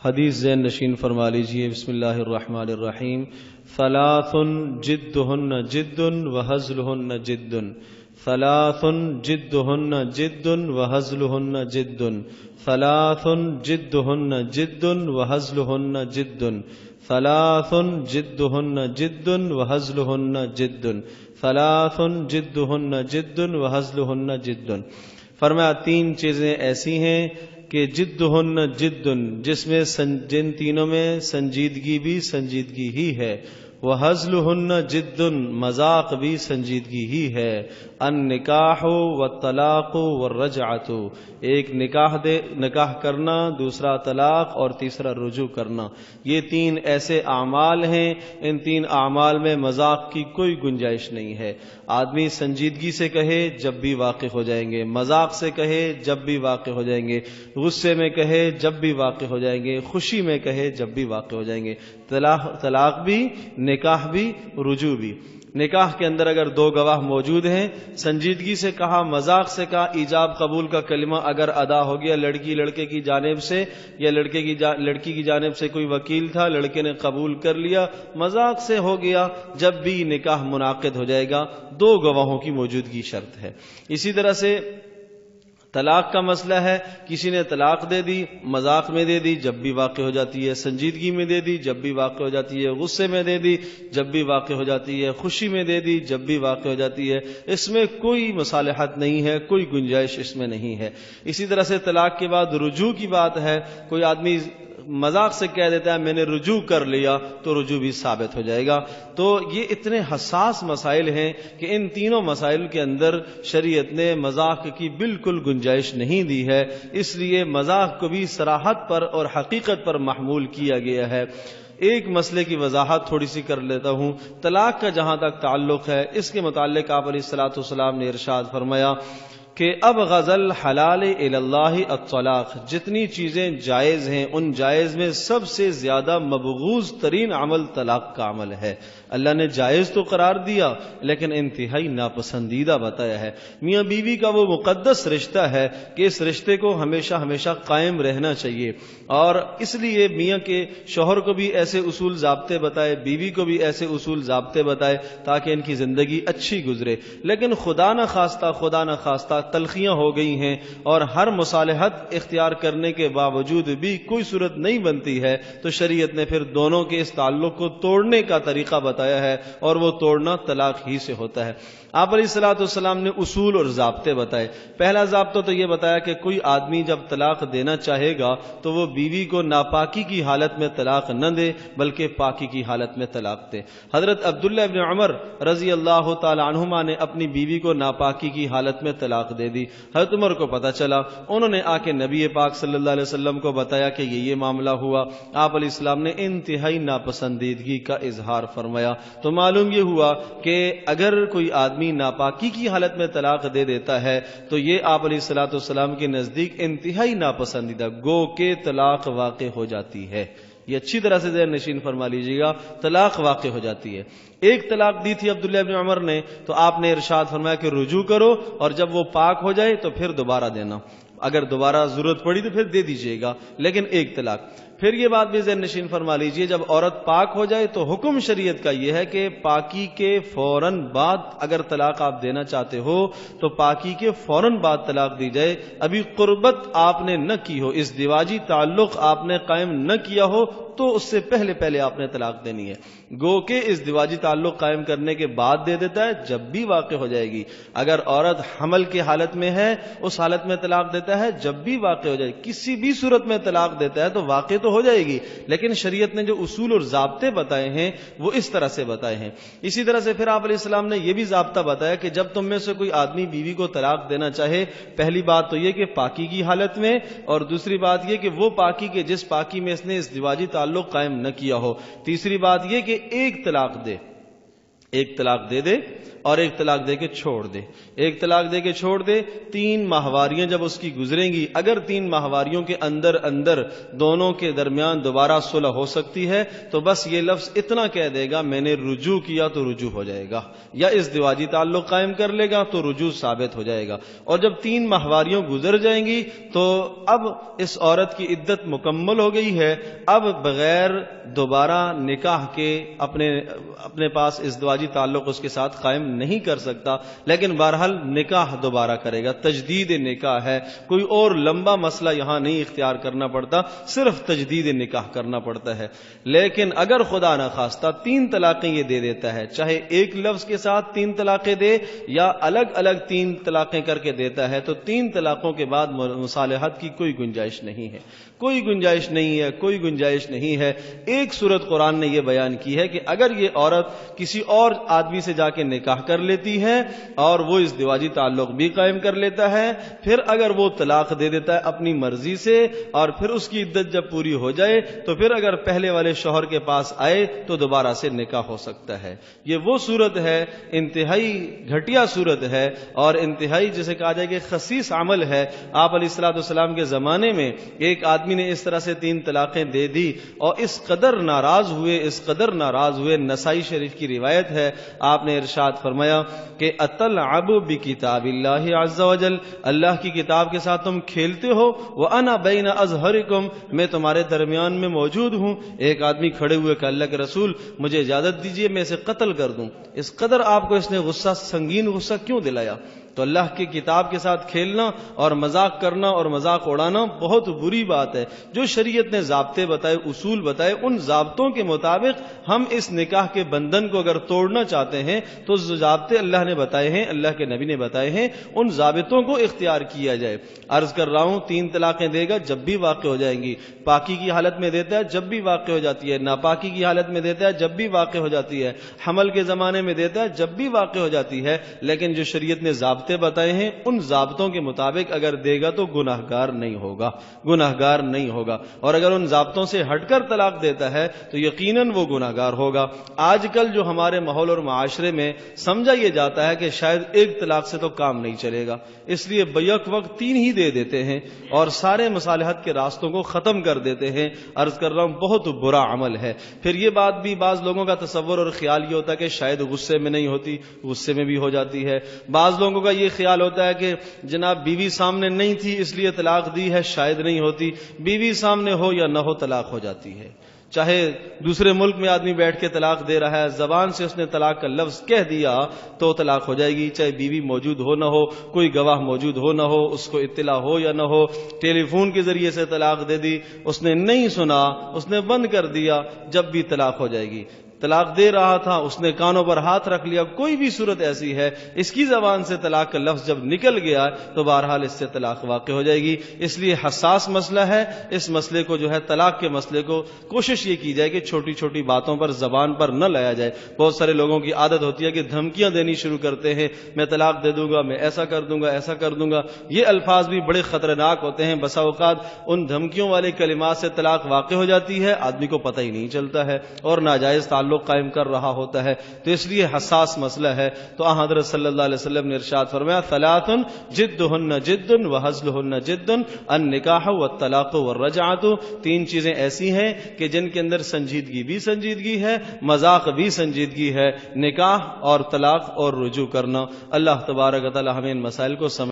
حدیث ذہن نشین فرما لیجیے. بسم اللہ الرحمن الرحیم. ثلاث جدہن جد وہزلہن جد. ثلاث جدہن جد وہزلہن جد. ثلاث جدہن جد وہزلہن جد. ثلاث جدہن جد وہزلہن جد. ثلاث جدہن جد وہزلہن جد. فرمایا تین چیزیں ایسی ہیں کہ جدہن جد، جس میں جن تینوں میں سنجیدگی بھی سنجیدگی ہی ہے. وہزلہن جد، مذاق بھی سنجیدگی ہی ہے. النکاح والطلاق والرجعۃ، ایک نکاح کرنا، دوسرا طلاق اور تیسرا رجوع کرنا. یہ تین ایسے اعمال ہیں، ان تین اعمال میں مذاق کی کوئی گنجائش نہیں ہے. آدمی سنجیدگی سے کہے جب بھی واقع ہو جائیں گے، مذاق سے کہے جب بھی واقع ہو جائیں گے، غصے میں کہے جب بھی واقع ہو جائیں گے، خوشی میں کہے جب بھی واقع ہو جائیں گے. طلاق بھی، نکاح بھی، رجوع بھی. نکاح کے اندر اگر دو گواہ موجود ہیں، سنجیدگی سے کہا، مذاق سے کہا، ایجاب قبول کا کلمہ اگر ادا ہو گیا لڑکی لڑکے کی جانب سے، یا لڑکی کی جانب سے کوئی وکیل تھا، لڑکے نے قبول کر لیا، مذاق سے ہو گیا، جب بھی نکاح منعقد ہو جائے گا دو گواہوں کی موجودگی شرط ہے. اسی طرح سے طلاق کا مسئلہ ہے، کسی نے طلاق دے دی، مذاق میں دے دی جب بھی واقع ہو جاتی ہے، سنجیدگی میں دے دی جب بھی واقع ہو جاتی ہے، غصے میں دے دی جب بھی واقع ہو جاتی ہے، خوشی میں دے دی جب بھی واقع ہو جاتی ہے. اس میں کوئی مصالحت نہیں ہے، کوئی گنجائش اس میں نہیں ہے. اسی طرح سے طلاق کے بعد رجوع کی بات ہے. کوئی آدمی مذاق سے کہہ دیتا ہے میں نے رجوع کر لیا، تو رجوع بھی ثابت ہو جائے گا. تو یہ اتنے حساس مسائل ہیں کہ ان تینوں مسائل کے اندر شریعت نے مذاق کی بالکل گنجائش نہیں دی ہے. اس لیے مذاق کو بھی صراحت پر اور حقیقت پر محمول کیا گیا ہے. ایک مسئلے کی وضاحت تھوڑی سی کر لیتا ہوں. طلاق کا جہاں تک تعلق ہے، اس کے متعلق آپ علیہ الصلوۃ والسلام نے ارشاد فرمایا کہ ابغض الحلال الی اللہ الطلاق، جتنی چیزیں جائز ہیں ان جائز میں سب سے زیادہ مبغوض ترین عمل طلاق کا عمل ہے. اللہ نے جائز تو قرار دیا لیکن انتہائی ناپسندیدہ بتایا ہے. میاں بیوی کا وہ مقدس رشتہ ہے کہ اس رشتے کو ہمیشہ ہمیشہ قائم رہنا چاہیے، اور اس لیے میاں کے شوہر کو بھی ایسے اصول ضابطے بتائے، بیوی کو بھی ایسے اصول ضابطے بتائے تاکہ ان کی زندگی اچھی گزرے. لیکن خدا نہ خواستہ تلخیاں ہو گئی ہیں، اور ہر مصالحت اختیار کرنے کے باوجود بھی کوئی صورت نہیں بنتی ہے، تو شریعت نے پھر دونوں کے اس تعلق کو توڑنے کا طریقہ بتایا ہے، اور وہ توڑنا طلاق ہی سے ہوتا ہے. آپ علیہ الصلوۃ والسلام نے اصول اور ضابطے بتائے. پہلا ضابطہ تو یہ بتایا کہ کوئی آدمی جب طلاق دینا چاہے گا تو وہ بیوی کو ناپاکی کی حالت میں طلاق نہ دے بلکہ پاکی کی حالت میں طلاق دے. حضرت عبداللہ ابن عمر رضی اللہ تعالی عنہما نے اپنی بیوی کو ناپاکی کی حالت میں طلاق دے دی. حضرت عمر کو پتہ چلا، انہوں نے آ کے نبی پاک صلی اللہ علیہ وسلم کو بتایا کہ یہ معاملہ ہوا. آپ علیہ السلام نے انتہائی ناپسندیدگی کا اظہار فرمایا. تو معلوم یہ ہوا کہ اگر کوئی آدمی ناپاکی کی حالت میں طلاق دے دیتا ہے تو یہ آپ علیہ الصلوۃ والسلام کے نزدیک انتہائی ناپسندیدہ گو کہ طلاق واقع ہو جاتی ہے. یہ اچھی طرح سے ذہن نشین فرما لیجیے گا، طلاق واقع ہو جاتی ہے. ایک طلاق دی تھی عبداللہ ابن عمر نے، تو آپ نے ارشاد فرمایا کہ رجوع کرو، اور جب وہ پاک ہو جائے تو پھر دوبارہ دینا، اگر دوبارہ ضرورت پڑی تو پھر دے دیجیے گا، لیکن ایک طلاق. پھر یہ بات بھی ذہن نشین فرما لیجئے، جب عورت پاک ہو جائے تو حکم شریعت کا یہ ہے کہ پاکی کے فوراً بعد اگر طلاق آپ دینا چاہتے ہو تو پاکی کے فوراً بعد طلاق دی جائے. ابھی قربت آپ نے نہ کی ہو، ازدواجی تعلق آپ نے قائم نہ کیا ہو تو اس سے پہلے آپ نے طلاق دینی ہے. گو کہ ازدواجی تعلق قائم کرنے کے بعد دے دیتا ہے جب بھی واقع ہو جائے گی. اگر عورت حمل کی حالت میں ہے اس حالت میں طلاق دیتا ہے جب بھی واقع ہو جائے، کسی بھی صورت میں طلاق دیتا ہے تو واقع تو ہو جائے گی، لیکن شریعت نے جو اصول اور ضابطے بتائے ہیں وہ اس طرح سے بتائے ہیں. اسی طرح سے پھر آپ علیہ السلام نے یہ بھی ضابطہ بتایا کہ جب تم میں سے کوئی آدمی بیوی کو طلاق دینا چاہے، پہلی بات تو یہ کہ پاکی کی حالت میں، اور دوسری بات یہ کہ وہ پاکی کے جس پاکی میں اس نے ازدواجی تعلق قائم نہ کیا ہو. تیسری بات یہ کہ ایک طلاق دے. ایک طلاق دے دے اور ایک طلاق دے کے چھوڑ دے، ایک طلاق دے کے چھوڑ دے، 3 ماہواریاں جب اس کی گزریں گی، اگر 3 ماہواریوں کے اندر دونوں کے درمیان دوبارہ صلح ہو سکتی ہے تو بس یہ لفظ اتنا کہہ دے گا میں نے رجوع کیا تو رجوع ہو جائے گا، یا ازدواجی تعلق قائم کر لے گا تو رجوع ثابت ہو جائے گا۔ اور جب 3 ماہواریوں گزر جائیں گی تو اب اس عورت کی عدت مکمل ہو گئی ہے، اب بغیر دوبارہ نکاح کے اپنے پاس ازدواجی تعلق اس کے ساتھ قائم نہیں کر سکتا، لیکن بہرحال نکاح دوبارہ کرے گا، تجدید نکاح ہے، کوئی اور لمبا مسئلہ یہاں نہیں اختیار کرنا پڑتا، صرف تجدید نکاح کرنا پڑتا ہے۔ لیکن اگر خدا نخواستہ 3 طلاقیں یہ دے دیتا ہے، چاہے ایک لفظ کے ساتھ 3 طلاقیں دے یا الگ الگ 3 طلاقیں کر کے دیتا ہے، تو 3 طلاقوں کے بعد مصالحت کی کوئی گنجائش نہیں ہے، کوئی گنجائش نہیں ہے، کوئی گنجائش نہیں ہے۔ ایک صورت قرآن نے یہ بیان کی ہے کہ اگر یہ عورت کسی اور آدمی سے جا کے نکاح کر لیتی ہے اور وہ ازدواجی تعلق بھی قائم کر لیتا ہے، پھر اگر وہ طلاق دے دیتا ہے اپنی مرضی سے اور پھر اس کی عدت جب پوری ہو جائے تو پھر اگر پہلے والے شوہر کے پاس آئے تو دوبارہ سے نکاح ہو سکتا ہے۔ یہ وہ صورت ہے، انتہائی گھٹیا صورت ہے اور انتہائی جسے کہا جائے کہ خسیس عمل ہے۔ آپ علیہ الصلوۃ والسلام کے زمانے میں ایک آدمی نے اس طرح سے 3 طلاقیں دے دی اور اس قدر ناراض ہوئے، نسائی شریف کی روایت ہے، آپ نے ارشاد فرمایا کہ اتلعب بکتاب اللہ عز وجل، اللہ کی کتاب کے ساتھ تم کھیلتے ہو، وانا بین اظہرکم، میں تمہارے درمیان میں موجود ہوں۔ ایک آدمی کھڑے ہوئے کہ اللہ کے رسول مجھے اجازت دیجئے میں اسے قتل کر دوں۔ اس قدر آپ کو اس نے سنگین غصہ کیوں دلایا؟ تو اللہ کی کتاب کے ساتھ کھیلنا اور مذاق کرنا اور مذاق اڑانا بہت بری بات ہے۔ جو شریعت نے ضابطے بتائے، اصول بتائے، ان ضابطوں کے مطابق ہم اس نکاح کے بندھن کو اگر توڑنا چاہتے ہیں تو جو ضابطے اللہ نے بتائے ہیں، اللہ کے نبی نے بتائے ہیں، ان ضابطوں کو اختیار کیا جائے۔ عرض کر رہا ہوں 3 طلاقیں دے گا جب بھی واقع ہو جائیں گی، پاکی کی حالت میں دیتا ہے جب بھی واقع ہو جاتی ہے، ناپاکی کی حالت میں دیتا ہے جب بھی واقع ہو جاتی ہے، حمل کے زمانے میں دیتا ہے جب بھی واقع ہو جاتی ہے، لیکن جو شریعت نے ضابطے بتائے ہیں ان ضابطوں کے مطابق اگر دے گا تو گناہگار نہیں ہوگا، اور اگر ان ضابطوں سے ہٹ کر طلاق دیتا ہے تو یقیناً وہ گناہگار ہوگا۔ آج کل جو ہمارے ماحول اور معاشرے میں سمجھا یہ جاتا ہے کہ شاید ایک طلاق سے تو کام نہیں چلے گا، اس لیے بیک وقت 3 ہی دے دیتے ہیں اور سارے مصالحت کے راستوں کو ختم کر دیتے ہیں۔ عرض کر رہا ہوں بہت برا عمل ہے۔ پھر یہ بات بھی بعض لوگوں کا تصور اور خیال یہ ہوتا ہے کہ شاید غصے میں نہیں ہوتی، غصے میں بھی ہو جاتی ہے۔ بعض لوگوں کا یہ خیال ہوتا ہے کہ جناب بیوی سامنے نہیں تھی اس لیے طلاق دی ہے، شاید نہیں ہوتی، بیوی سامنے ہو یا نہ ہو طلاق ہو جاتی ہے۔ چاہے دوسرے ملک میں آدمی بیٹھ کے طلاق دے رہا ہے، زبان سے اس نے طلاق کا لفظ کہہ دیا تو طلاق ہو جائے گی، چاہے بیوی موجود ہو نہ ہو، کوئی گواہ موجود ہو نہ ہو، اس کو اطلاع ہو یا نہ ہو، ٹیلی فون کے ذریعے سے طلاق دے دی، اس نے نہیں سنا، اس نے بند کر دیا، جب بھی طلاق ہو جائے گی۔ طلاق دے رہا تھا، اس نے کانوں پر ہاتھ رکھ لیا، کوئی بھی صورت ایسی ہے، اس کی زبان سے طلاق کا لفظ جب نکل گیا تو بہرحال اس سے طلاق واقع ہو جائے گی۔ اس لیے حساس مسئلہ ہے، اس مسئلے کو جو ہے طلاق کے مسئلے کو کوشش یہ کی جائے کہ چھوٹی چھوٹی باتوں پر زبان پر نہ لایا جائے۔ بہت سارے لوگوں کی عادت ہوتی ہے کہ دھمکیاں دینی شروع کرتے ہیں، میں طلاق دے دوں گا، میں ایسا کر دوں گا، ایسا کر دوں گا۔ یہ الفاظ بھی بڑے خطرناک ہوتے ہیں، بسا اوقات ان دھمکیوں والے کلمات سے طلاق واقع ہو جاتی ہے، آدمی کو پتہ ہی نہیں چلتا ہے اور ناجائز تعلق قائم کر رہا ہوتا ہے۔ تو اس لیے حساس مسئلہ ہے۔ تو حضرت صلی اللہ علیہ وسلم نے ارشاد فرمایا ثلاث جدہن جد وہزلہن جد النکاح والطلاق والرجعۃ، 3 چیزیں ایسی ہیں کہ جن کے اندر سنجیدگی بھی سنجیدگی ہے، مذاق بھی سنجیدگی ہے، نکاح اور طلاق اور رجوع کرنا۔ اللہ تبارک و تعالی ہمیں ان مسائل کو سمجھ